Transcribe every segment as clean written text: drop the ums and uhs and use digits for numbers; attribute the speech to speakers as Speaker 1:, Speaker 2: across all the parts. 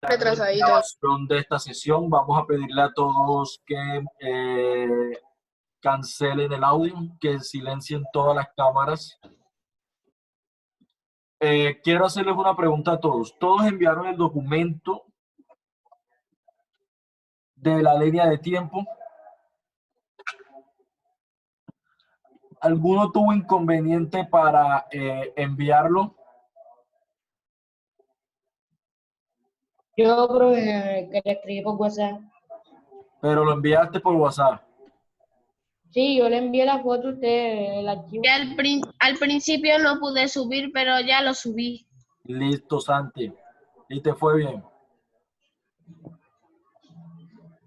Speaker 1: Retrasaditos.
Speaker 2: Grabación de esta sesión. Vamos a pedirle a todos que cancelen el audio, que silencien todas las cámaras. Quiero hacerles una pregunta a todos. ¿Todos enviaron el documento de la línea de tiempo? ¿Alguno tuvo inconveniente para enviarlo?
Speaker 3: Yo, profe, que le escribí por WhatsApp.
Speaker 2: Pero lo enviaste por WhatsApp.
Speaker 3: Sí, yo le envié la foto a usted, el archivo.
Speaker 1: Ya al principio no pude subir, pero ya lo subí.
Speaker 2: Listo, Santi. ¿Y te fue bien?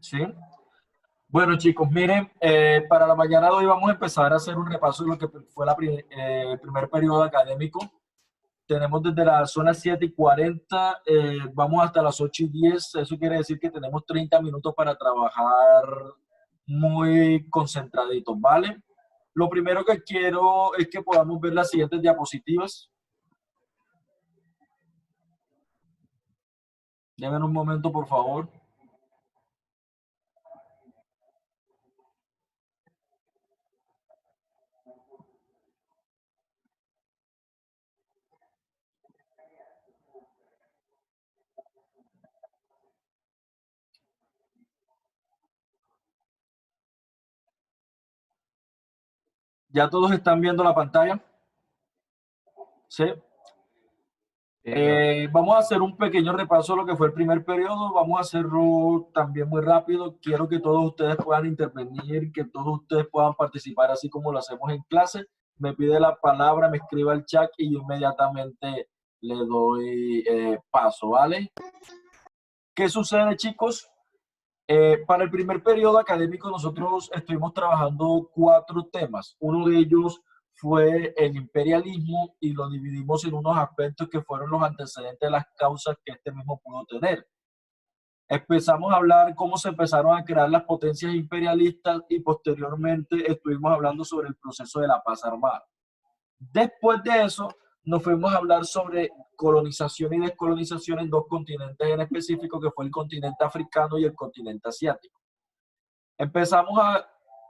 Speaker 2: ¿Sí? Bueno, chicos, miren, para la mañana de hoy vamos a empezar a hacer un repaso de lo que fue el primer periodo académico. Tenemos desde las zonas 7:40, vamos hasta las 8:10. Eso quiere decir que tenemos 30 minutos para trabajar muy concentraditos, ¿vale? Lo primero que quiero es que podamos ver las siguientes diapositivas. Denme un momento, por favor. ¿Ya todos están viendo la pantalla? ¿Sí? Vamos a hacer un pequeño repaso de lo que fue el primer periodo. Vamos a hacerlo también muy rápido. Quiero que todos ustedes puedan intervenir, que todos ustedes puedan participar así como lo hacemos en clase. Me pide la palabra, me escriba el chat y yo inmediatamente le doy paso, ¿vale? ¿Qué sucede, chicos? Para el primer periodo académico nosotros estuvimos trabajando 4 temas. Uno de ellos fue el imperialismo y lo dividimos en unos aspectos que fueron los antecedentes de las causas que este mismo pudo tener. Empezamos a hablar cómo se empezaron a crear las potencias imperialistas y posteriormente estuvimos hablando sobre el proceso de la paz armada. Después de eso, nos fuimos a hablar sobre colonización y descolonización en 2 continentes en específico, que fue el continente africano y el continente asiático. Empezamos a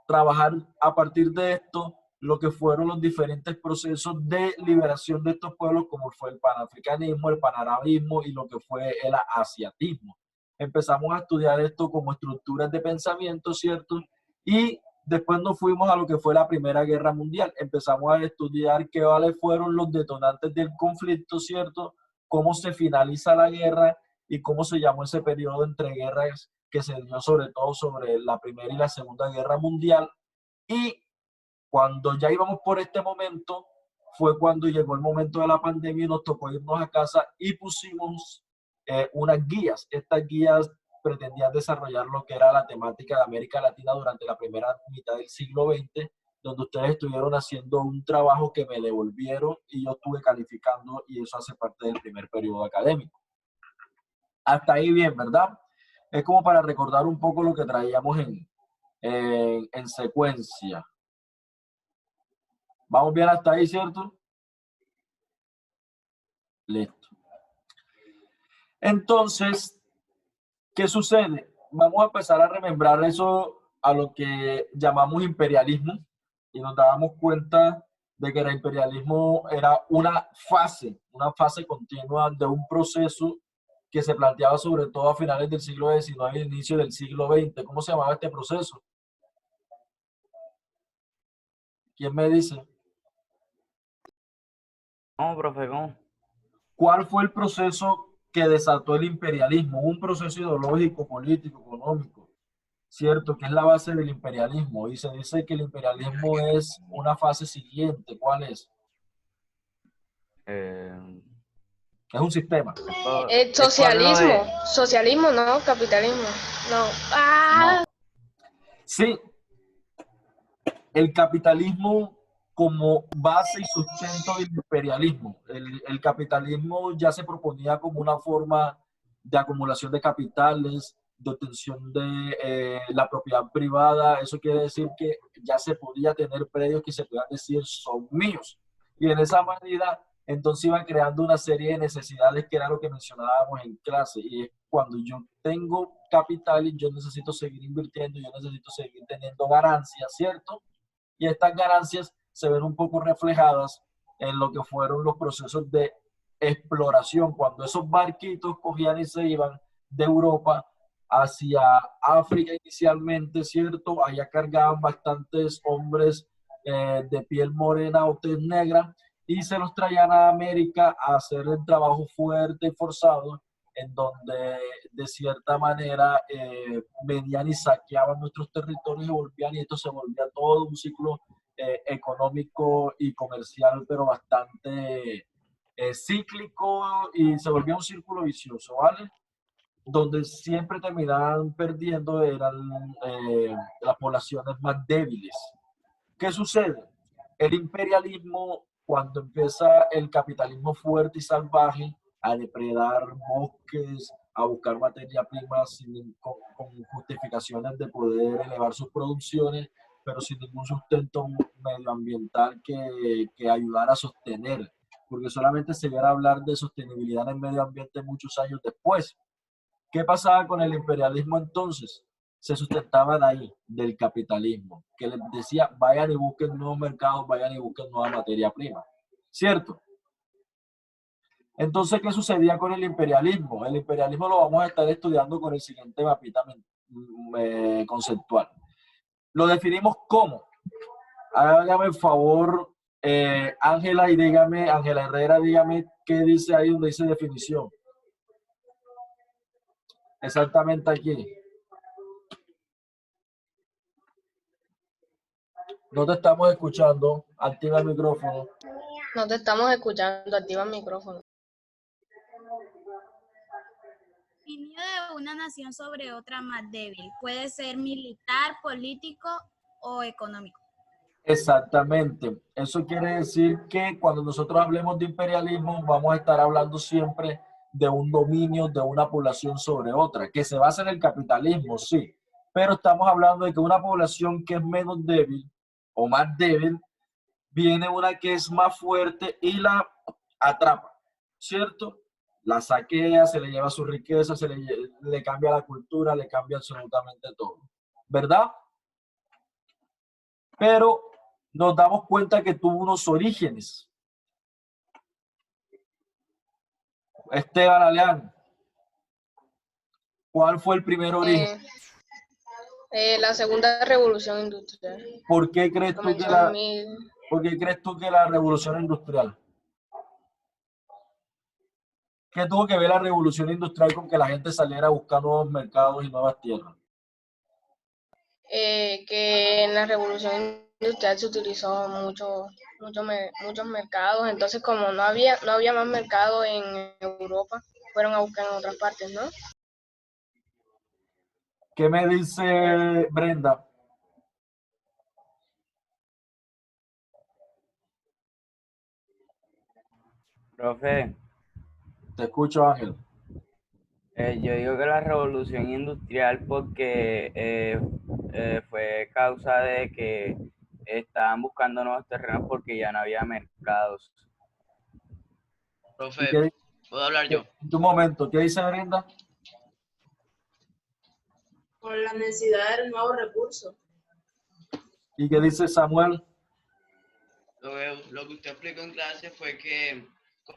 Speaker 2: trabajar a partir de esto lo que fueron los diferentes procesos de liberación de estos pueblos, como fue el panafricanismo, el panarabismo y lo que fue el asiatismo. Empezamos a estudiar esto como estructuras de pensamiento, ¿cierto? Y después nos fuimos a lo que fue la Primera Guerra Mundial. Empezamos a estudiar qué fueron los detonantes del conflicto, ¿cierto? Cómo se finaliza la guerra y cómo se llamó ese periodo entre guerras que se dio sobre todo sobre la Primera y la Segunda Guerra Mundial. Y cuando ya íbamos por este momento, fue cuando llegó el momento de la pandemia y nos tocó irnos a casa y pusimos unas guías. Estas guías pretendían desarrollar lo que era la temática de América Latina durante la primera mitad del siglo XX, donde ustedes estuvieron haciendo un trabajo que me devolvieron y yo estuve calificando y eso hace parte del primer periodo académico. Hasta ahí bien, ¿verdad? Es como para recordar un poco lo que traíamos en secuencia. ¿Vamos bien hasta ahí, cierto? Listo. Entonces, ¿qué sucede? Vamos a empezar a remembrar eso a lo que llamamos imperialismo y nos dábamos cuenta de que el imperialismo era una fase continua de un proceso que se planteaba sobre todo a finales del siglo XIX y inicio del siglo XX. ¿Cómo se llamaba este proceso? ¿Quién me dice?
Speaker 4: No, profe, ¿cómo?
Speaker 2: ¿Cuál fue el proceso que desató el imperialismo? Un proceso ideológico, político, económico, ¿cierto? Que es la base del imperialismo. Y se dice que el imperialismo es una fase siguiente. ¿Cuál es? Es un sistema.
Speaker 1: Socialismo. Socialismo, no. Capitalismo. No.
Speaker 2: No. Sí, el capitalismo como base y sustento del imperialismo. El capitalismo ya se proponía como una forma de acumulación de capitales, de obtención de la propiedad privada. Eso quiere decir que ya se podía tener predios que se puedan decir son míos. Y en esa medida Entonces iban creando una serie de necesidades que era lo que mencionábamos en clase. Y es cuando yo tengo capital y yo necesito seguir invirtiendo, yo necesito seguir teniendo ganancias, ¿cierto? Y estas ganancias se ven un poco reflejadas en lo que fueron los procesos de exploración, cuando esos barquitos cogían y se iban de Europa hacia África inicialmente, ¿cierto? Allá cargaban bastantes hombres de piel morena o tez negra y se los traían a América a hacer el trabajo fuerte y forzado, en donde de cierta manera venían y saqueaban nuestros territorios y volvían, y esto se volvía todo un ciclo económico y comercial, pero bastante cíclico, y se volvía un círculo vicioso, ¿vale? Donde siempre terminaban perdiendo eran las poblaciones más débiles. ¿Qué sucede? El imperialismo, cuando empieza el capitalismo fuerte y salvaje a depredar bosques, a buscar materia prima con justificaciones de poder elevar sus producciones, pero sin ningún sustento medioambiental que ayudara a sostener, porque solamente se viera a hablar de sostenibilidad en el medio ambiente muchos años después. ¿Qué pasaba con el imperialismo entonces? Se sustentaba de ahí, del capitalismo, que les decía, vayan y busquen nuevos mercados, vayan y busquen nueva materia prima. ¿Cierto? Entonces, ¿qué sucedía con el imperialismo? El imperialismo lo vamos a estar estudiando con el siguiente mapita conceptual. Lo definimos como, hágame el favor, Ángela, y dígame, Ángela Herrera, dígame qué dice ahí donde dice definición. Exactamente aquí. No te estamos escuchando. Activa el micrófono.
Speaker 3: No te estamos escuchando, activa el micrófono.
Speaker 4: Dominio de una nación sobre otra más débil. Puede ser militar, político o económico.
Speaker 2: Exactamente. Eso quiere decir que cuando nosotros hablemos de imperialismo, vamos a estar hablando siempre de un dominio de una población sobre otra, que se basa en el capitalismo, sí, pero estamos hablando de que una población que es menos débil o más débil, viene una que es más fuerte y la atrapa, ¿cierto? La saquea, se le lleva su riqueza, le cambia la cultura, le cambia absolutamente todo, ¿verdad? Pero nos damos cuenta que tuvo unos orígenes. Esteban Aleán, ¿cuál fue el primer origen?
Speaker 3: La segunda revolución industrial.
Speaker 2: ¿Por qué crees tú que la revolución industrial? ¿Qué tuvo que ver la revolución industrial con que la gente saliera a buscar nuevos mercados y nuevas tierras?
Speaker 3: Que en la revolución industrial se utilizó muchos mercados, entonces como no había más mercado en Europa, fueron a buscar en otras partes, ¿no?
Speaker 2: ¿Qué me dice Brenda?
Speaker 5: Profe,
Speaker 2: Te escucho, Ángel.
Speaker 5: yo digo que la revolución industrial porque fue causa de que estaban buscando nuevos terrenos porque ya no había mercados.
Speaker 6: Profe, ¿puedo hablar yo?
Speaker 2: Un momento, ¿qué dice Brenda?
Speaker 7: Por la necesidad de nuevos recursos.
Speaker 2: ¿Y qué dice Samuel?
Speaker 6: Lo que usted explicó en clase fue que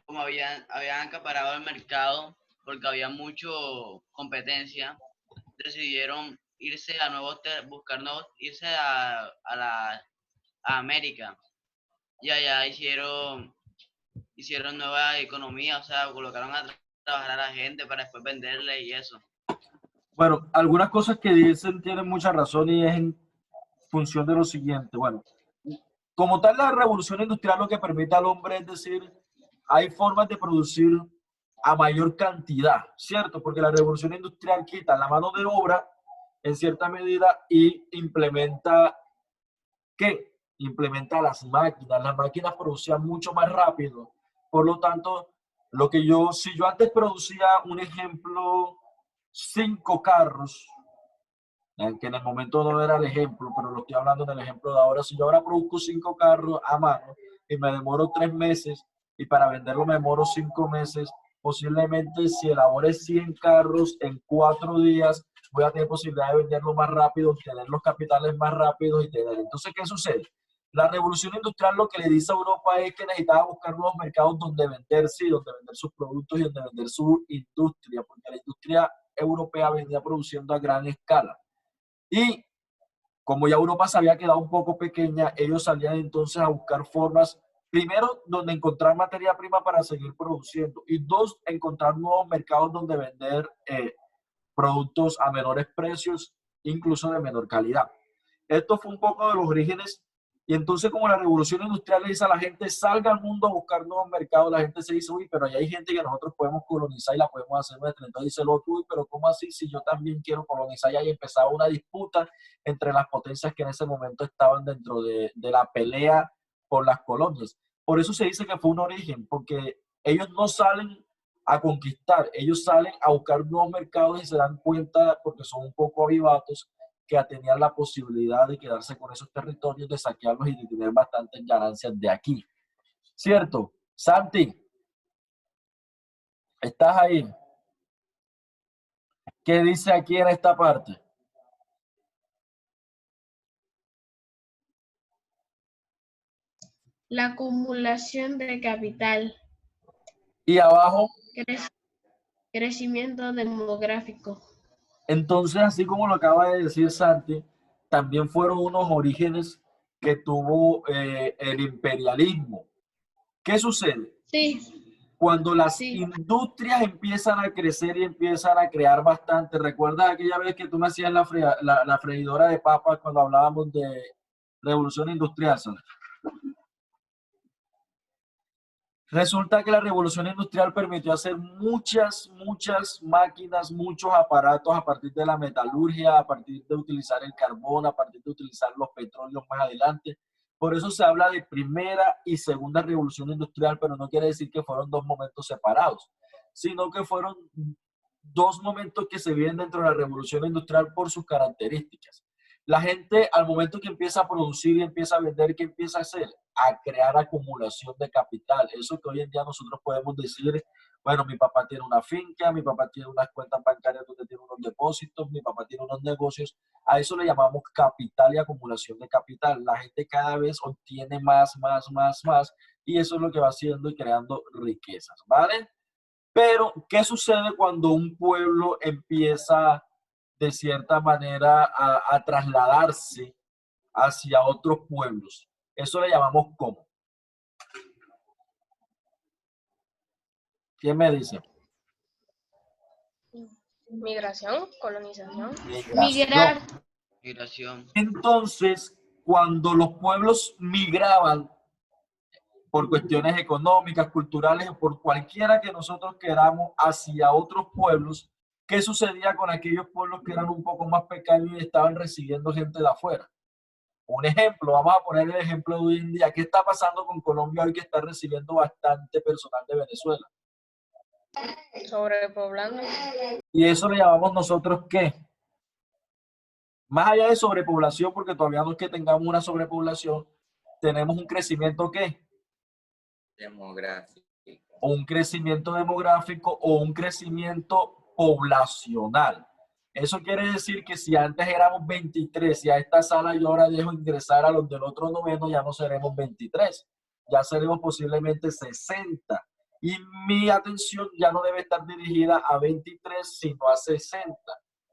Speaker 6: como habían acaparado el mercado porque había mucha competencia, decidieron irse a irse a América, y allá hicieron nueva economía, o sea, colocaron a trabajar a la gente para después venderle y eso.
Speaker 2: Bueno, algunas cosas que dicen tienen mucha razón y es en función de lo siguiente. Bueno, como tal, la revolución industrial lo que permite al hombre es decir, hay formas de producir a mayor cantidad, ¿cierto? Porque la revolución industrial quita la mano de obra en cierta medida y implementa, ¿qué? Implementa las máquinas. Las máquinas producían mucho más rápido. Por lo tanto, si yo antes producía, un ejemplo, 5 carros, que en el momento no era el ejemplo, pero lo estoy hablando en el ejemplo de ahora. Si yo ahora produzco 5 carros a mano y me demoro 3 meses, y para venderlo me demoro 5 meses, posiblemente si elabore 100 carros en 4 días, voy a tener posibilidad de venderlo más rápido, obtener los capitales más rápidos y tener. Entonces, ¿qué sucede? La revolución industrial lo que le dice a Europa es que necesitaba buscar nuevos mercados donde venderse y donde vender sus productos y donde vender su industria, porque la industria europea venía produciendo a gran escala. Y como ya Europa se había quedado un poco pequeña, ellos salían entonces a buscar formas, primero, donde encontrar materia prima para seguir produciendo, y dos, encontrar nuevos mercados donde vender productos a menores precios, incluso de menor calidad. Esto fue un poco de los orígenes. Y entonces, como la revolución industrial le dice a la gente, salga al mundo a buscar nuevos mercados, la gente se dice, uy, pero ahí hay gente que nosotros podemos colonizar y la podemos hacer nuestra. Entonces dice el otro, uy, pero ¿cómo así si yo también quiero colonizar? Y ahí empezaba una disputa entre las potencias que en ese momento estaban dentro de la pelea por las colonias. Por eso se dice que fue un origen, porque ellos no salen a conquistar, ellos salen a buscar nuevos mercados y se dan cuenta, porque son un poco avivatos, que tenían la posibilidad de quedarse con esos territorios, de saquearlos y de tener bastantes ganancias de aquí. ¿Cierto? Santi, ¿estás ahí? ¿Qué dice aquí en esta parte?
Speaker 1: La acumulación de capital.
Speaker 2: Y abajo.
Speaker 1: Crecimiento demográfico.
Speaker 2: Entonces, así como lo acaba de decir Santi, también fueron unos orígenes que tuvo el imperialismo. ¿Qué sucede?
Speaker 1: Sí.
Speaker 2: Cuando las industrias empiezan a crecer y empiezan a crear bastante, ¿recuerdas aquella vez que tú me hacías la freidora de papas cuando hablábamos de revolución industrial, ¿sabes? Resulta que la revolución industrial permitió hacer muchas máquinas, muchos aparatos a partir de la metalurgia, a partir de utilizar el carbón, a partir de utilizar los petróleos más adelante. Por eso se habla de primera y segunda revolución industrial, pero no quiere decir que fueron dos momentos separados, sino que fueron dos momentos que se viven dentro de la revolución industrial por sus características. La gente, al momento que empieza a producir y empieza a vender, ¿qué empieza a hacer? A crear acumulación de capital. Eso que hoy en día nosotros podemos decir, bueno, mi papá tiene una finca, mi papá tiene unas cuentas bancarias donde tiene unos depósitos, mi papá tiene unos negocios. A eso le llamamos capital y acumulación de capital. La gente cada vez obtiene más, y eso es lo que va haciendo y creando riquezas, ¿vale? Pero, ¿qué sucede cuando un pueblo empieza de cierta manera a trasladarse hacia otros pueblos? Eso le llamamos ¿cómo? ¿Quién me dice?
Speaker 3: Migración, colonización.
Speaker 1: Migrar.
Speaker 6: Migración.
Speaker 2: Entonces, cuando los pueblos migraban por cuestiones económicas, culturales, por cualquiera que nosotros queramos, hacia otros pueblos, ¿qué sucedía con aquellos pueblos que eran un poco más pequeños y estaban recibiendo gente de afuera? Un ejemplo, vamos a poner el ejemplo de hoy en día. ¿Qué está pasando con Colombia hoy que está recibiendo bastante personal de Venezuela?
Speaker 3: Sobrepoblando.
Speaker 2: Y eso le llamamos nosotros ¿qué? Más allá de sobrepoblación, porque todavía no es que tengamos una sobrepoblación, tenemos un crecimiento ¿qué?
Speaker 5: Demográfico.
Speaker 2: O un crecimiento demográfico o un crecimiento poblacional. Eso quiere decir que si antes éramos 23 y a esta sala yo ahora dejo ingresar a los del otro noveno, ya no seremos 23, ya seremos posiblemente 60. Y mi atención ya no debe estar dirigida a 23, sino a 60.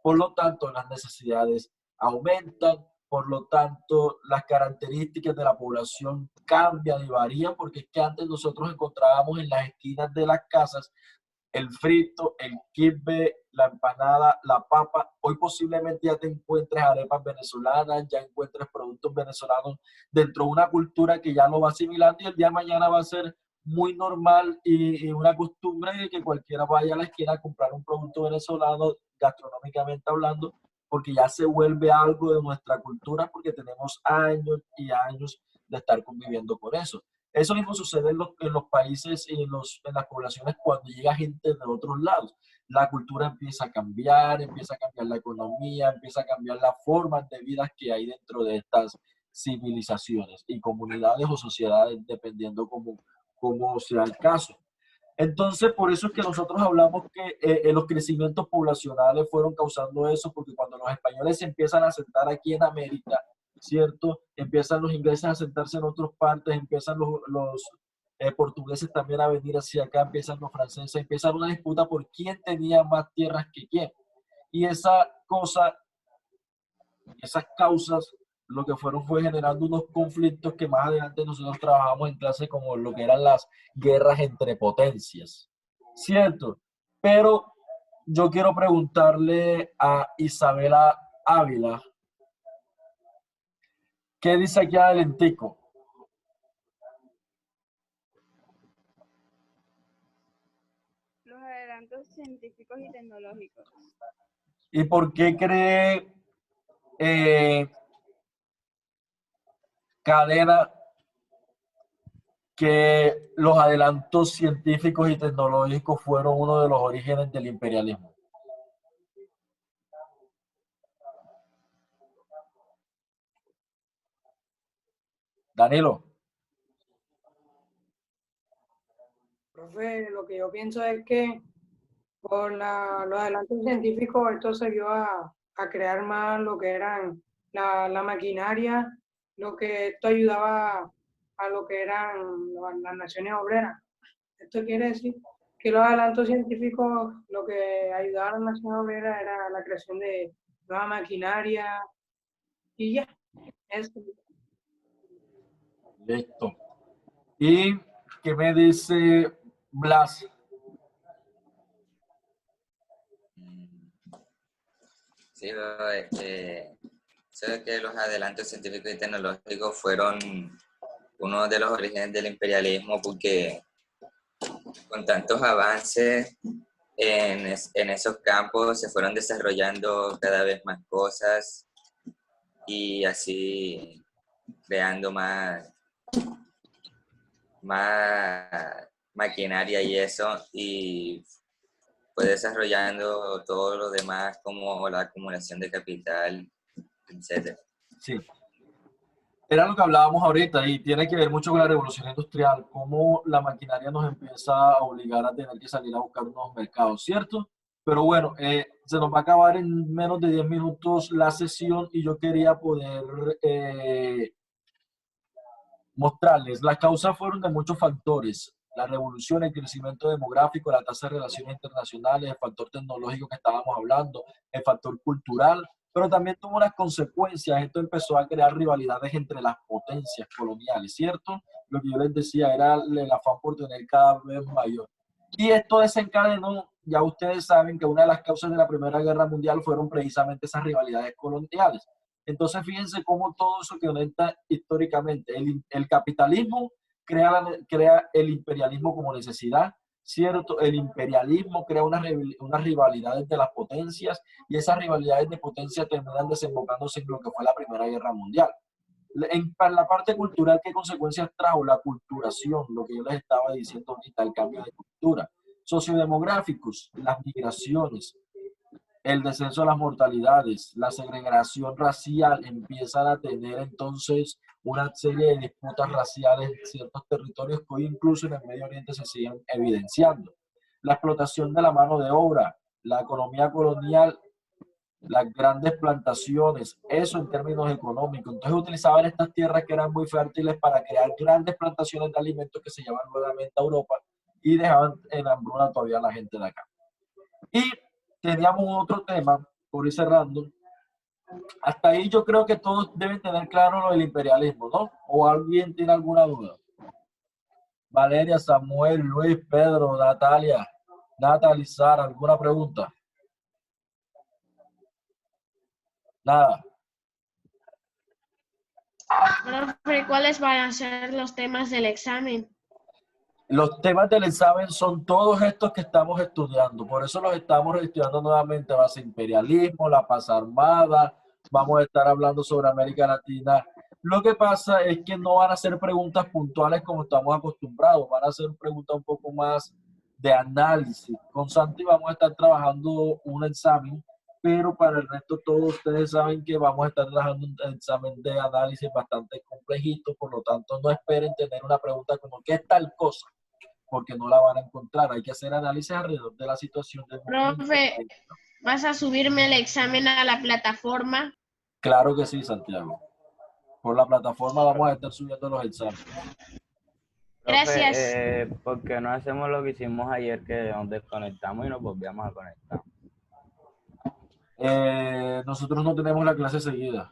Speaker 2: Por lo tanto, las necesidades aumentan, por lo tanto, las características de la población cambian y varían, porque es que antes nosotros encontrábamos en las esquinas de las casas el frito, el kibbe, la empanada, la papa. Hoy posiblemente ya te encuentres arepas venezolanas, ya encuentres productos venezolanos dentro de una cultura que ya lo va asimilando y el día de mañana va a ser muy normal y una costumbre de que cualquiera vaya a la esquina a comprar un producto venezolano, gastronómicamente hablando, porque ya se vuelve algo de nuestra cultura porque tenemos años y años de estar conviviendo con eso. Eso mismo sucede en los países y en las poblaciones cuando llega gente de otros lados. La cultura empieza a cambiar la economía, empieza a cambiar las formas de vida que hay dentro de estas civilizaciones y comunidades o sociedades, dependiendo como sea el caso. Entonces, por eso es que nosotros hablamos que los crecimientos poblacionales fueron causando eso, porque cuando los españoles se empiezan a asentar aquí en América, ¿cierto? Empiezan los ingleses a asentarse en otras partes, empiezan los portugueses también a venir hacia acá, empiezan los franceses, empiezan una disputa por quién tenía más tierras que quién. Y esa cosa, esas causas, lo que fueron fue generando unos conflictos que más adelante nosotros trabajamos en clase como lo que eran las guerras entre potencias, ¿cierto? Pero yo quiero preguntarle a Isabela Ávila, ¿qué dice aquí adelentico?
Speaker 8: Los adelantos científicos y tecnológicos.
Speaker 2: ¿Y por qué cree Cadena que los adelantos científicos y tecnológicos fueron uno de los orígenes del imperialismo? Danilo.
Speaker 9: Profe, lo que yo pienso es que por los adelantos científicos esto se dio a crear más lo que eran la maquinaria, lo que esto ayudaba a lo que eran las naciones obreras. Esto quiere decir que los adelantos científicos lo que ayudaban a las naciones obreras era la creación de nueva maquinaria y ya. Eso.
Speaker 2: Listo. ¿Y qué me dice Blas?
Speaker 10: Sí, sé que los adelantos científicos y tecnológicos fueron uno de los orígenes del imperialismo porque con tantos avances en esos campos se fueron desarrollando cada vez más cosas y así creando más maquinaria y eso, y fue desarrollando todo lo demás como la acumulación de capital, etc.
Speaker 2: Sí. Era lo que hablábamos ahorita y tiene que ver mucho con la revolución industrial, cómo la maquinaria nos empieza a obligar a tener que salir a buscar nuevos mercados, ¿cierto? Pero bueno, se nos va a acabar en menos de 10 minutos la sesión y yo quería poder mostrarles. Las causas fueron de muchos factores: la revolución, el crecimiento demográfico, la tasa de relaciones internacionales, el factor tecnológico que estábamos hablando, el factor cultural, pero también tuvo unas consecuencias. Esto empezó a crear rivalidades entre las potencias coloniales, ¿cierto? Lo que yo les decía era el afán por tener cada vez mayor. Y esto desencadenó, ya ustedes saben que una de las causas de la Primera Guerra Mundial fueron precisamente esas rivalidades coloniales. Entonces, fíjense cómo todo eso que conecta históricamente. El capitalismo crea el imperialismo como necesidad, ¿cierto? El imperialismo crea unas rivalidades de las potencias y esas rivalidades de potencia terminan desembocándose en lo que fue la Primera Guerra Mundial. Para la parte cultural, ¿qué consecuencias trajo? La culturación, lo que yo les estaba diciendo ahorita, el cambio de cultura. Sociodemográficos, las migraciones, el descenso de las mortalidades, la segregación racial, empiezan a tener entonces una serie de disputas raciales en ciertos territorios que hoy incluso en el Medio Oriente se siguen evidenciando. La explotación de la mano de obra, la economía colonial, las grandes plantaciones, eso en términos económicos. Entonces utilizaban estas tierras que eran muy fértiles para crear grandes plantaciones de alimentos que se llevaban nuevamente a Europa y dejaban en hambruna todavía a la gente de acá. Y teníamos otro tema, por ir cerrando. Hasta ahí yo creo que todos deben tener claro lo del imperialismo, ¿no? ¿O alguien tiene alguna duda? Valeria, Samuel, Luis, Pedro, Natalia, Sara, ¿alguna pregunta? Nada.
Speaker 1: Profe, ¿cuáles van a ser los temas del examen?
Speaker 2: Los temas del examen son todos estos que estamos estudiando, por eso los estamos estudiando nuevamente. Va a ser imperialismo, la paz armada, vamos a estar hablando sobre América Latina. Lo que pasa es que no van a ser preguntas puntuales como estamos acostumbrados, van a ser preguntas un poco más de análisis. Con Santi vamos a estar trabajando un examen, pero para el resto todos ustedes saben que vamos a estar trabajando un examen de análisis bastante complejito, por lo tanto no esperen tener una pregunta como ¿qué es tal cosa? porque no la van a encontrar. Hay que hacer análisis alrededor de la situación del momento.
Speaker 1: Profe, ¿vas a subirme el examen a la plataforma?
Speaker 2: Claro que sí, Santiago. Por la plataforma vamos a estar subiendo los exámenes.
Speaker 1: Gracias.
Speaker 5: ¿Por qué no hacemos lo que hicimos ayer, que nos desconectamos y nos volvíamos a conectar?
Speaker 2: Nosotros no tenemos la clase seguida.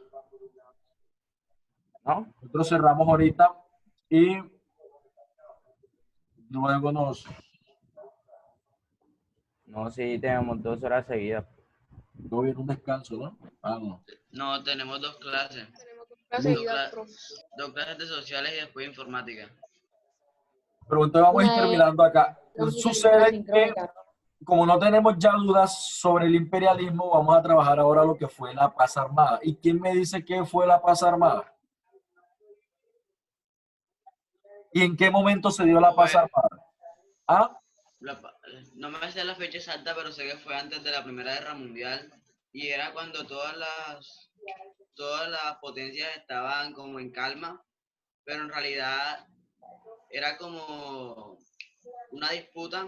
Speaker 5: ¿No?
Speaker 2: Nosotros cerramos ahorita y luego nos...
Speaker 5: No, sí, tenemos 2 horas seguidas.
Speaker 2: Luego viene un descanso, ¿no? Ah, no.
Speaker 6: No, tenemos 2 clases.
Speaker 3: Clase
Speaker 6: Dos,
Speaker 3: seguida,
Speaker 6: cla-
Speaker 3: profe.
Speaker 6: 2 clases de sociales y después informática.
Speaker 2: Pero entonces vamos a ir
Speaker 9: Una es
Speaker 2: terminando acá.
Speaker 9: la música
Speaker 2: Sucede que,
Speaker 9: sincrónica.
Speaker 2: como no tenemos ya dudas sobre el imperialismo, vamos a trabajar ahora lo que fue la paz armada. ¿Y quién me dice qué fue la paz armada? ¿Y en qué momento se dio la paz armada? ¿Ah?
Speaker 6: No me sé la fecha exacta, pero sé que fue antes de la Primera Guerra Mundial y era cuando todas las potencias estaban como en calma, pero en realidad era como una disputa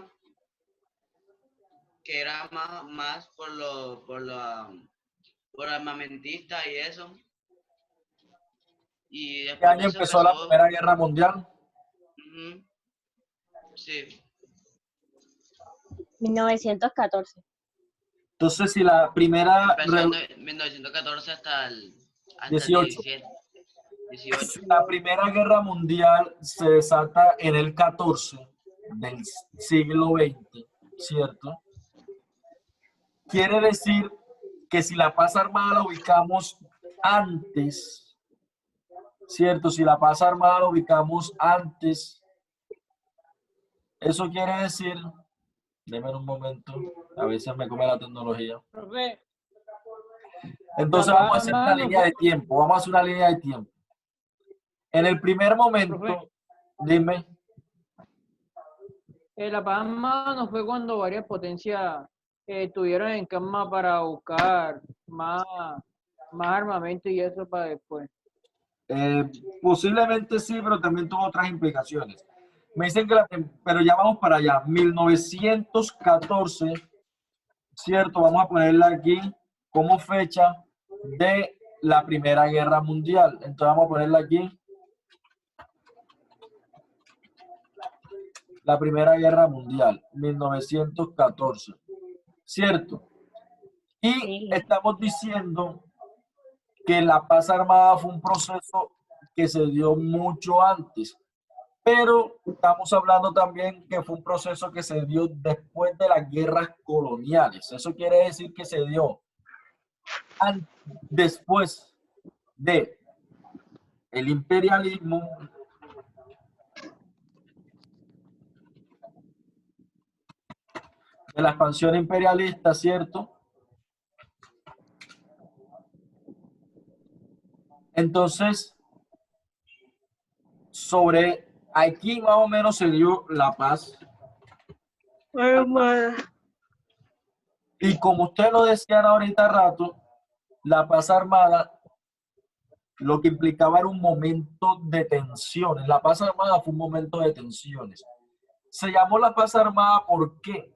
Speaker 6: que era más por armamentistas y eso. Y
Speaker 2: ¿Qué
Speaker 6: después de
Speaker 2: año
Speaker 6: eso
Speaker 2: empezó la Primera Guerra Mundial?
Speaker 6: Ujú, sí.
Speaker 11: 1914.
Speaker 2: Entonces, si la primera...
Speaker 6: Empezó en 1914 hasta el
Speaker 2: 18.
Speaker 6: 18.
Speaker 2: Si la Primera Guerra Mundial se desata en el 14 del siglo XX, ¿cierto? Quiere decir que si la paz armada la ubicamos antes, ¿cierto? Si la paz armada la ubicamos antes, eso quiere decir, déjenme un momento, a veces me come la tecnología.
Speaker 12: Profe,
Speaker 2: Entonces
Speaker 12: la
Speaker 2: vamos a
Speaker 12: paz
Speaker 2: hacer una
Speaker 12: armada no
Speaker 2: línea
Speaker 12: fue-
Speaker 2: de tiempo, vamos a hacer una línea de tiempo. En el primer momento,
Speaker 12: Profe.
Speaker 2: dime.
Speaker 12: La paz armada no fue cuando varias potencias estuvieron en cama para buscar más armamento y eso para después.
Speaker 2: Posiblemente sí, pero también tuvo otras implicaciones. Me dicen que pero ya vamos para allá, 1914, ¿cierto? Vamos a ponerla aquí como fecha de la Primera Guerra Mundial. Entonces vamos a ponerla aquí. La Primera Guerra Mundial, 1914, ¿cierto? Y estamos diciendo que la paz armada fue un proceso que se dio mucho antes, pero estamos hablando también que fue un proceso que se dio después de las guerras coloniales. Eso quiere decir que se dio después de el imperialismo, de la expansión imperialista, ¿cierto? Entonces, sobre aquí más o menos se dio la paz. Y como ustedes lo decían ahorita rato, la paz armada lo que implicaba era un momento de tensiones. La paz armada fue un momento de tensiones. Se llamó la paz armada, ¿por qué?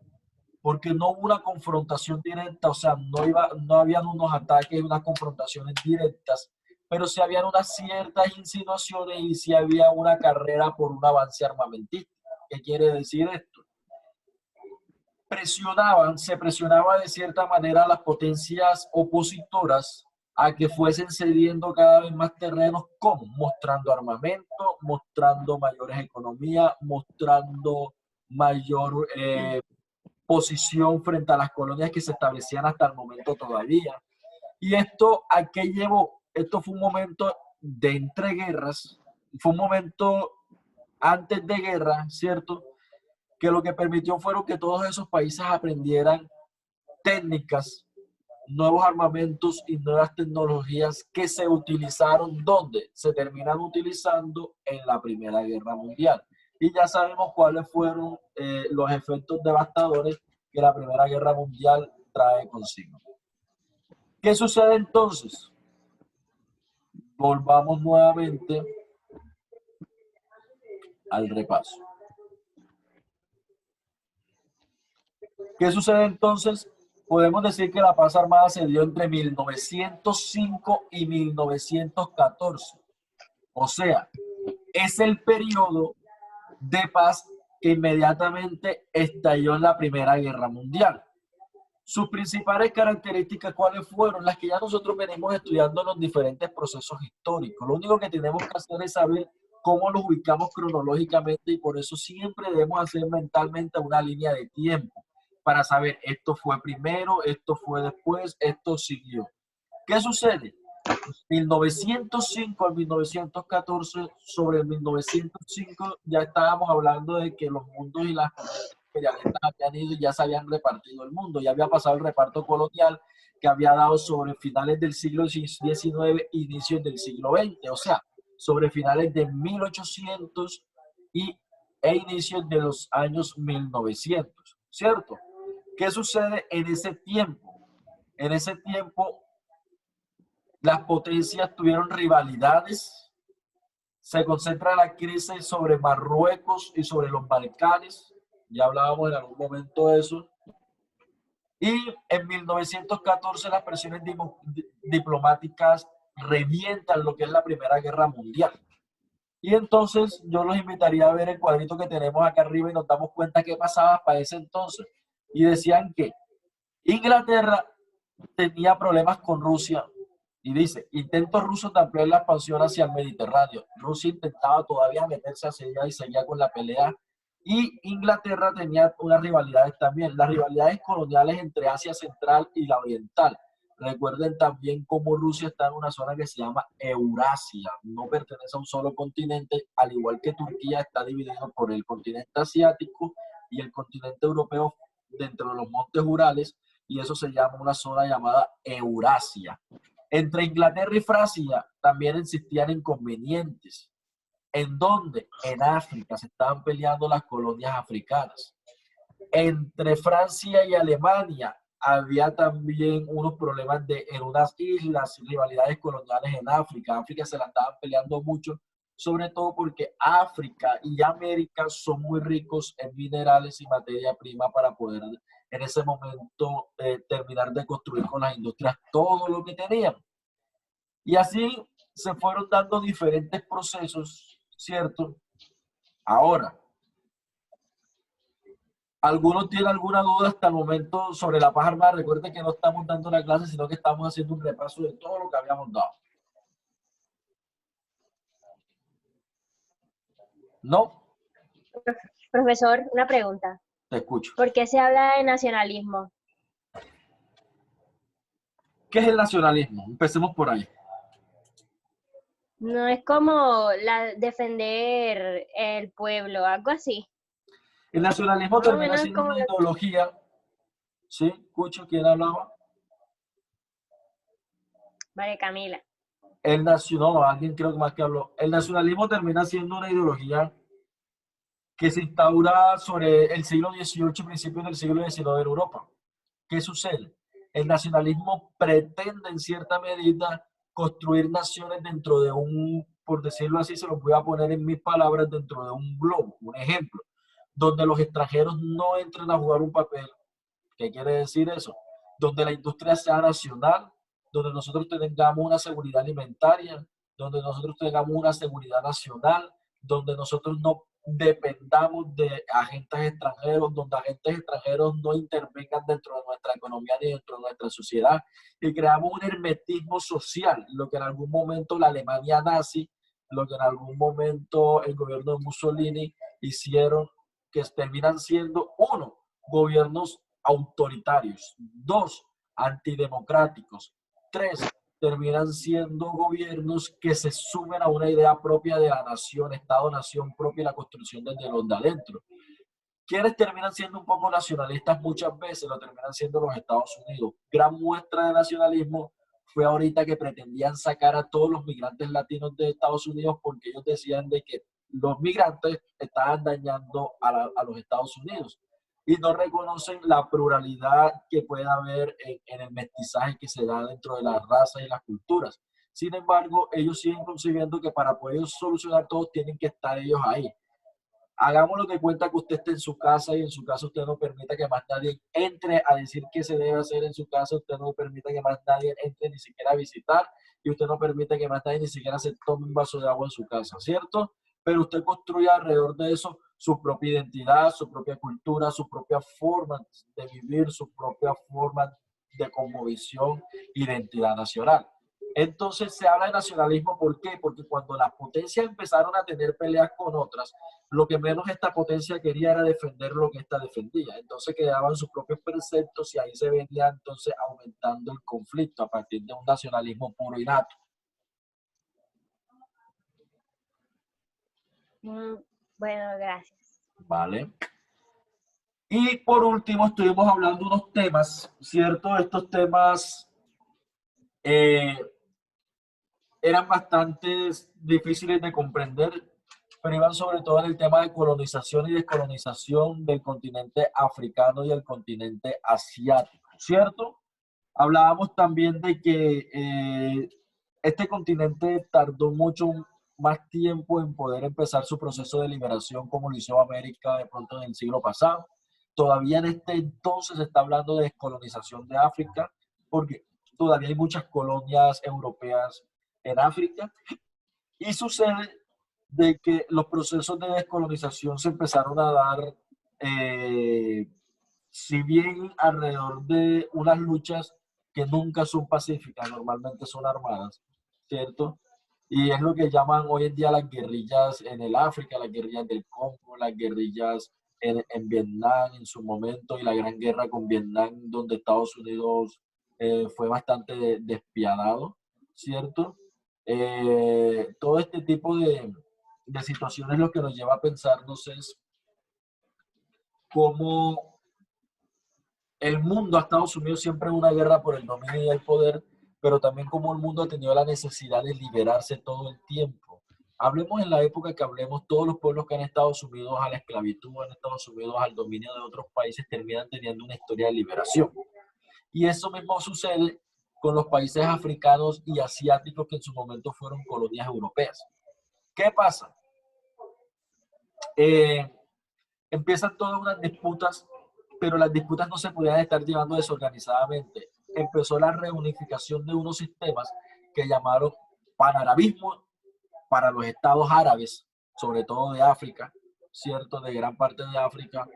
Speaker 2: Porque no hubo una confrontación directa, o sea, no habían unos ataques, unas confrontaciones directas, pero sí habían unas ciertas insinuaciones y sí había una carrera por un avance armamentista. ¿Qué quiere decir esto? Se presionaba de cierta manera a las potencias opositoras a que fuesen cediendo cada vez más terrenos, ¿cómo? Mostrando armamento, mostrando mayores economías, mostrando mayor posición frente a las colonias que se establecían hasta el momento todavía. ¿Y esto a qué llevó? Esto fue un momento de entreguerras, fue un momento antes de guerra, ¿cierto? Que lo que permitió fueron que todos esos países aprendieran técnicas, nuevos armamentos y nuevas tecnologías que se utilizaron, ¿dónde? Se terminan utilizando en la Primera Guerra Mundial. Y ya sabemos cuáles fueron los efectos devastadores que la Primera Guerra Mundial trae consigo. ¿Qué sucede entonces? Volvamos nuevamente al repaso. ¿Qué sucede entonces? Podemos decir que la paz armada se dio entre 1905 y 1914. O sea, es el periodo de paz que inmediatamente estalló en la Primera Guerra Mundial. Sus principales características, ¿cuáles fueron? Las que ya nosotros venimos estudiando en los diferentes procesos históricos. Lo único que tenemos que hacer es saber cómo los ubicamos cronológicamente, y por eso siempre debemos hacer mentalmente una línea de tiempo para saber esto fue primero, esto fue después, esto siguió. ¿Qué sucede? 1905 al 1914, sobre el 1905 ya estábamos hablando de que los mundos y las imperialistas habían ido y ya se habían repartido el mundo, ya había pasado el reparto colonial que había dado sobre finales del siglo XIX, inicios del siglo XX, o sea, sobre finales de 1800 e inicios de los años 1900, ¿cierto? ¿Qué sucede en ese tiempo? En ese tiempo las potencias tuvieron rivalidades, se concentra la crisis sobre Marruecos y sobre los Balcanes, ya hablábamos en algún momento de eso, y en 1914 las presiones diplomáticas revientan lo que es la Primera Guerra Mundial. Y entonces yo los invitaría a ver el cuadrito que tenemos acá arriba y nos damos cuenta qué pasaba para ese entonces. Y decían que Inglaterra tenía problemas con Rusia, y dice, intentos rusos de ampliar la expansión hacia el Mediterráneo. Rusia intentaba todavía meterse hacia allá y seguía con la pelea. Y Inglaterra tenía unas rivalidades también, las rivalidades coloniales entre Asia Central y la Oriental. Recuerden también cómo Rusia está en una zona que se llama Eurasia, no pertenece a un solo continente, al igual que Turquía está dividido por el continente asiático y el continente europeo dentro de los montes Urales, y eso se llama una zona llamada Eurasia. Entre Inglaterra y Francia también existían inconvenientes. ¿En dónde? En África se estaban peleando las colonias africanas. Entre Francia y Alemania había también unos problemas en unas islas, rivalidades coloniales en África. África se la estaban peleando mucho, sobre todo porque África y América son muy ricos en minerales y materia prima para poder en ese momento terminar de construir con las industrias todo lo que tenían. Y así se fueron dando diferentes procesos, ¿cierto? Ahora, ¿alguno tiene alguna duda hasta el momento sobre la paz armada? Recuerden que no estamos dando la clase, sino que estamos haciendo un repaso de todo lo que habíamos dado. ¿No?
Speaker 11: Profesor, una pregunta.
Speaker 2: Te escucho.
Speaker 11: ¿Por qué se habla de nacionalismo?
Speaker 2: ¿Qué es el nacionalismo? Empecemos por ahí.
Speaker 11: No es como defender el pueblo, algo así.
Speaker 2: El nacionalismo termina siendo una ideología. ¿Sí? ¿Escucho quién hablaba?
Speaker 11: María Camila.
Speaker 2: No, alguien creo que más que habló. El nacionalismo termina siendo una ideología que se instaura sobre el siglo XVIII y principios del siglo XIX en Europa. ¿Qué sucede? El nacionalismo pretende en cierta medida construir naciones dentro de un, por decirlo así, se lo voy a poner en mis palabras, dentro de un globo, un ejemplo, donde los extranjeros no entren a jugar un papel. ¿Qué quiere decir eso? Donde la industria sea nacional, donde nosotros tengamos una seguridad alimentaria, donde nosotros tengamos una seguridad nacional, donde nosotros no dependamos de agentes extranjeros, donde agentes extranjeros no intervengan dentro de nuestra economía ni dentro de nuestra sociedad, y creamos un hermetismo social, lo que en algún momento la Alemania nazi, lo que en algún momento el gobierno de Mussolini hicieron, que terminan siendo, uno, gobiernos autoritarios, dos, antidemocráticos, tres, terminan siendo gobiernos que se sumen a una idea propia de la nación, Estado-nación propia y la construcción desde los de adentro. ¿Quiénes terminan siendo un poco nacionalistas? Muchas veces lo terminan siendo los Estados Unidos. Gran muestra de nacionalismo fue ahorita que pretendían sacar a todos los migrantes latinos de Estados Unidos porque ellos decían de que los migrantes estaban dañando a los Estados Unidos y no reconocen la pluralidad que puede haber en el mestizaje que se da dentro de las razas y las culturas. Sin embargo, ellos siguen concibiendo que para poder solucionar todo tienen que estar ellos ahí. hagamos lo que cuenta que usted esté en su casa y en su casa usted no permita que más nadie entre a decir qué se debe hacer en su casa, usted no permita que más nadie entre ni siquiera a visitar y usted no permite que más nadie ni siquiera se tome un vaso de agua en su casa, ¿cierto? Pero usted construye alrededor de eso su propia identidad, su propia cultura, su propia forma de vivir, su propia forma de cosmovisión, identidad nacional. Entonces se habla de nacionalismo, ¿por qué? Porque cuando las potencias empezaron a tener peleas con otras, lo que menos esta potencia quería era defender lo que esta defendía. Entonces quedaban sus propios preceptos y ahí se venía entonces aumentando el conflicto a partir de un nacionalismo puro y nato.
Speaker 11: Bueno, gracias.
Speaker 2: Vale. Y por último estuvimos hablando de unos temas, ¿cierto? Estos temas eran bastante difíciles de comprender, pero iban sobre todo en el tema de colonización y descolonización del continente africano y el continente asiático, ¿cierto? Hablábamos también de que este continente tardó mucho más tiempo en poder empezar su proceso de liberación como lo hizo América de pronto en el siglo pasado. Todavía en este entonces se está hablando de descolonización de África, porque todavía hay muchas colonias europeas en África, y sucede de que los procesos de descolonización se empezaron a dar, si bien alrededor de unas luchas que nunca son pacíficas, normalmente son armadas, ¿cierto? Y es lo que llaman hoy en día las guerrillas en el África, las guerrillas del Congo, las guerrillas en Vietnam en su momento y la gran guerra con Vietnam, donde Estados Unidos fue bastante despiadado, ¿cierto? Todo este tipo de situaciones lo que nos lleva a pensarnos es cómo el mundo ha estado sumido siempre en una guerra por el dominio y el poder, pero también cómo el mundo ha tenido la necesidad de liberarse todo el tiempo. Hablemos en la época que hablemos, todos los pueblos que han estado sumidos a la esclavitud, han estado sumidos al dominio de otros países, terminan teniendo una historia de liberación. Y eso mismo sucede con los países africanos y asiáticos que en su momento fueron colonias europeas. ¿Qué pasa? Empiezan todas unas disputas, pero las disputas no se podían estar llevando desorganizadamente. Empezó la reunificación de unos sistemas que llamaron panarabismo para los estados árabes, sobre todo de África, ¿cierto? De gran parte de África,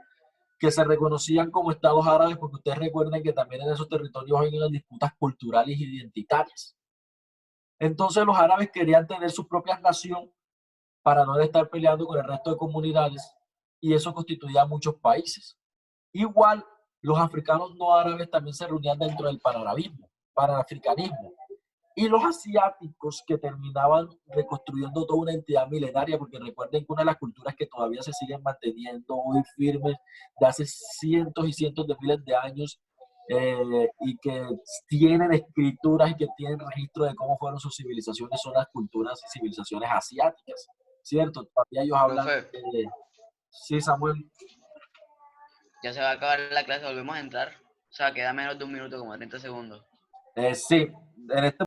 Speaker 2: que se reconocían como estados árabes porque ustedes recuerden que también en esos territorios hay unas disputas culturales e identitarias. Entonces los árabes querían tener su propia nación para no estar peleando con el resto de comunidades, y eso constituía muchos países. Igual, los africanos no árabes también se reunían dentro del panarabismo, panafricanismo, y los asiáticos que terminaban reconstruyendo toda una entidad milenaria, porque recuerden que una de las culturas que todavía se siguen manteniendo hoy firmes de hace cientos y cientos de miles de años, y que tienen escrituras y que tienen registro de cómo fueron sus civilizaciones, son las culturas y civilizaciones asiáticas, ¿cierto? Todavía ellos hablan de... Sí, Samuel.
Speaker 6: Ya se va a acabar la clase, volvemos a entrar. O sea, queda menos de un minuto, como 30 segundos.
Speaker 2: Sí, en este